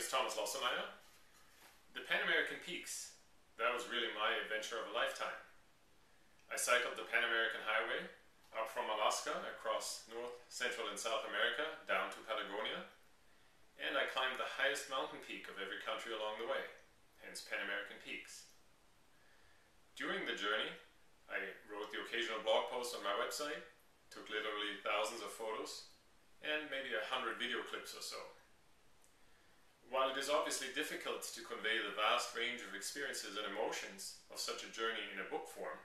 is Thomas Losselmeyer. The Panamerican Peaks, that was really my adventure of a lifetime. I cycled the Pan-American Highway up from Alaska across North, Central and South America down to Patagonia, and I climbed the highest mountain peak of every country along the way, hence Panamerican Peaks. During the journey, I wrote the occasional blog post on my website, took literally thousands of photos, and maybe 100 video clips or so. While it is obviously difficult to convey the vast range of experiences and emotions of such a journey in a book form,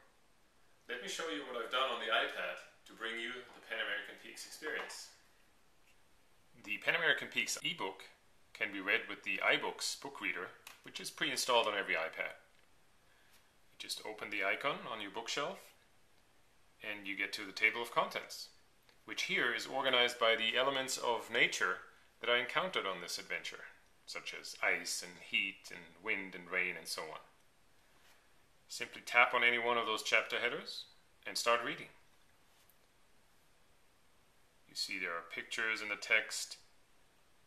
let me show you what I've done on the iPad to bring you the Pan-American Peaks experience. The Pan-American Peaks ebook can be read with the iBook's book reader, which is pre-installed on every iPad. You just open the icon on your bookshelf and you get to the table of contents, which here is organized by the elements of nature that I encountered on this adventure, such as ice and heat and wind and rain and so on. Simply tap on any one of those chapter headers and start reading. You see there are pictures in the text,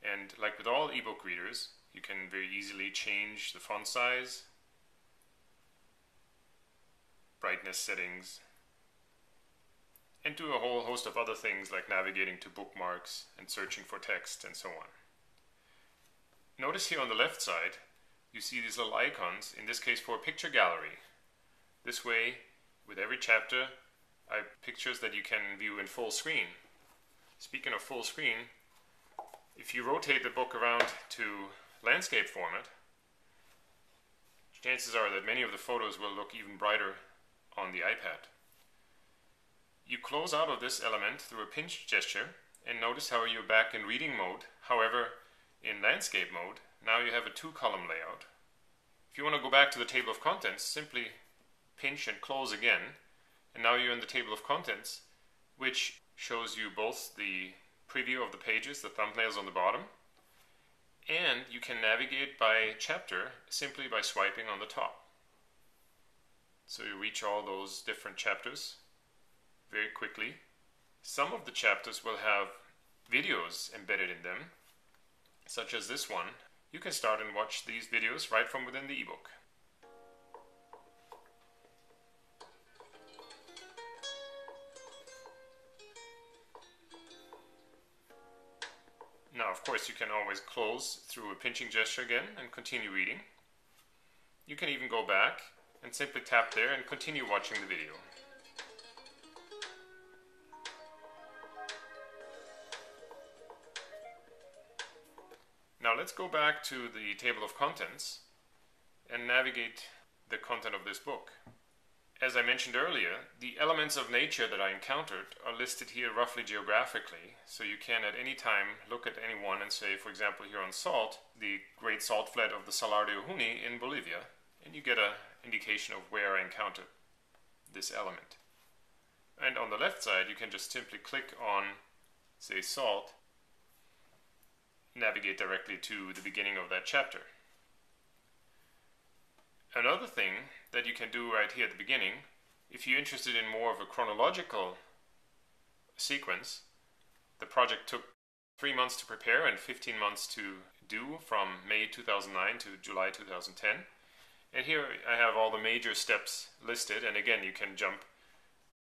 and like with all ebook readers, you can very easily change the font size, brightness settings, and do a whole host of other things like navigating to bookmarks and searching for text and so on. Notice here on the left side, you see these little icons, in this case for a picture gallery. This way, with every chapter, I have pictures that you can view in full screen. Speaking of full screen, if you rotate the book around to landscape format, chances are that many of the photos will look even brighter on the iPad. You close out of this element through a pinch gesture, and notice how you're back in reading mode. However, in landscape mode, now you have a two-column layout. If you want to go back to the table of contents, simply pinch and close again, and now you're in the table of contents, which shows you both the preview of the pages, the thumbnails on the bottom, and you can navigate by chapter simply by swiping on the top. So you reach all those different chapters very quickly. Some of the chapters will have videos embedded in them, such as this one. You can start and watch these videos right from within the ebook. Now, of course, you can always close through a pinching gesture again and continue reading. You can even go back and simply tap there and continue watching the video. Now let's go back to the table of contents and navigate the content of this book. As I mentioned earlier, the elements of nature that I encountered are listed here roughly geographically, so you can at any time look at any one and say, for example, here on salt, the great salt flat of the Salar de Uyuni in Bolivia, and you get an indication of where I encountered this element. And on the left side, you can just simply click on, say, salt, navigate directly to the beginning of that chapter. Another thing that you can do right here at the beginning, if you're interested in more of a chronological sequence, the project took 3 months to prepare and 15 months to do from May 2009 to July 2010. And here I have all the major steps listed, and again you can jump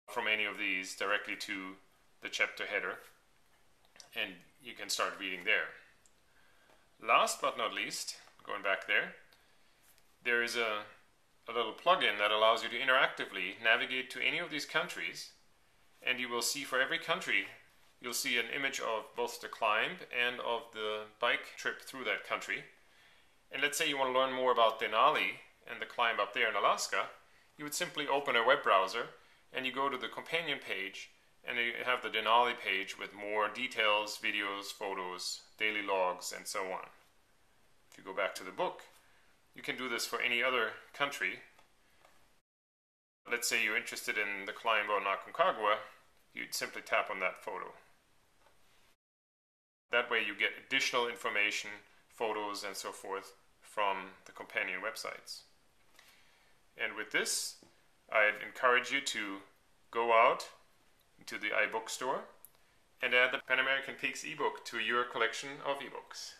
from any of these directly to the chapter header and you can start reading there. Last but not least, going back there is a little plugin that allows you to interactively navigate to any of these countries, and you will see for every country, you'll see an image of both the climb and of the bike trip through that country. And let's say you want to learn more about Denali and the climb up there in Alaska, you would simply open a web browser and you go to the companion page, and you have the Denali page with more details, videos, photos, daily logs, and so on. If you go back to the book, you can do this for any other country. Let's say you're interested in the climb on Aconcagua, you'd simply tap on that photo. That way you get additional information, photos, and so forth from the companion websites. And with this, I'd encourage you to go out to the iBook store and add the Pan-American Peaks ebook to your collection of ebooks.